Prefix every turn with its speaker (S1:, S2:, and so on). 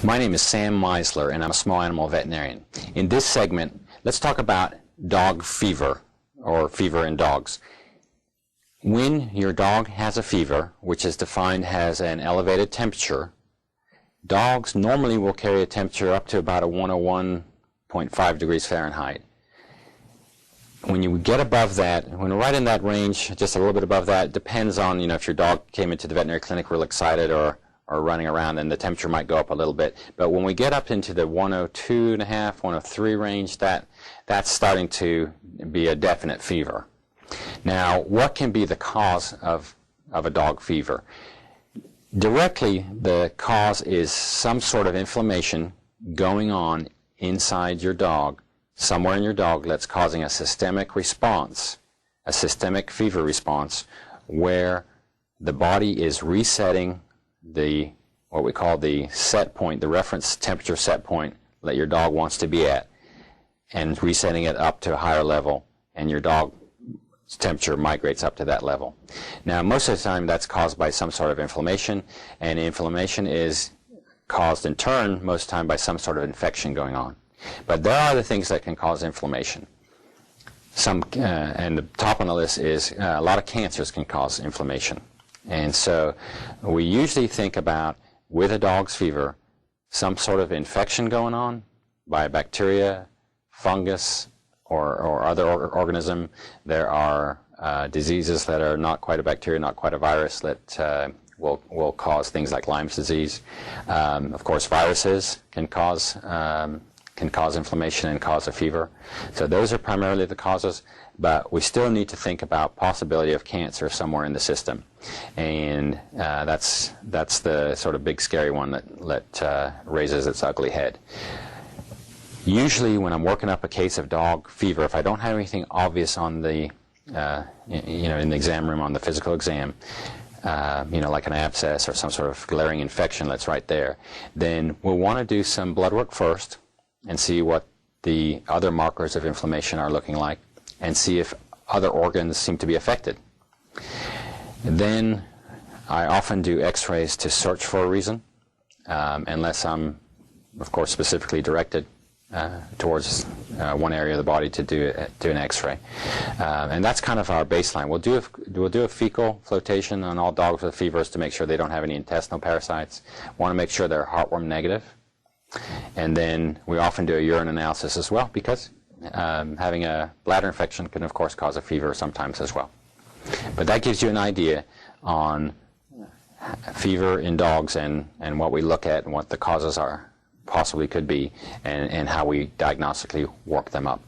S1: My name is Sam Meisler, and I'm a small animal veterinarian. In this segment, let's talk about dog fever, or fever in dogs. When your dog has a fever, which is defined as an elevated temperature, dogs normally will carry a temperature up to about a 101.5 degrees Fahrenheit. When you get above that, when we're right in that range, just a little bit above that, it depends on, if your dog came into the veterinary clinic real excited or running around, and the temperature might go up a little bit. But when we get up into the 102.5, 103 range, that's starting to be a definite fever. Now, what can be the cause of a dog fever? Directly, the cause is some sort of inflammation going on inside your dog, somewhere in your dog, that's causing a systemic response, a systemic fever response, where the body is resetting what we call the set point, the reference temperature set point that your dog wants to be at, and resetting it up to a higher level, and your dog's temperature migrates up to that level. Now, most of the time that's caused by some sort of inflammation, and inflammation is caused in turn most of the time by some sort of infection going on. But there are other things that can cause inflammation. And the top on the list is a lot of cancers can cause inflammation. And so we usually think about, with a dog's fever, some sort of infection going on by a bacteria, fungus, or other organism. There are diseases that are not quite a bacteria, not quite a virus, that will cause things like Lyme's disease. Of course, viruses can cause inflammation and cause a fever. So those are primarily the causes, but we still need to think about possibility of cancer somewhere in the system. And that's the sort of big scary one that raises its ugly head. Usually when I'm working up a case of dog fever, if I don't have anything obvious on the, in the exam room, on the physical exam, like an abscess or some sort of glaring infection that's right there, then we'll want to do some blood work first and see what the other markers of inflammation are looking like, and see if other organs seem to be affected. Then I often do x-rays to search for a reason, unless I'm, of course, specifically directed towards one area of the body to do an x-ray. And that's kind of our baseline. We'll do a fecal flotation on all dogs with fevers to make sure they don't have any intestinal parasites. Want to make sure they're heartworm negative. And then we often do a urine analysis as well, because having a bladder infection can, of course, cause a fever sometimes as well. But that gives you an idea on fever in dogs and what we look at and what the causes are, possibly could be, and how we diagnostically work them up.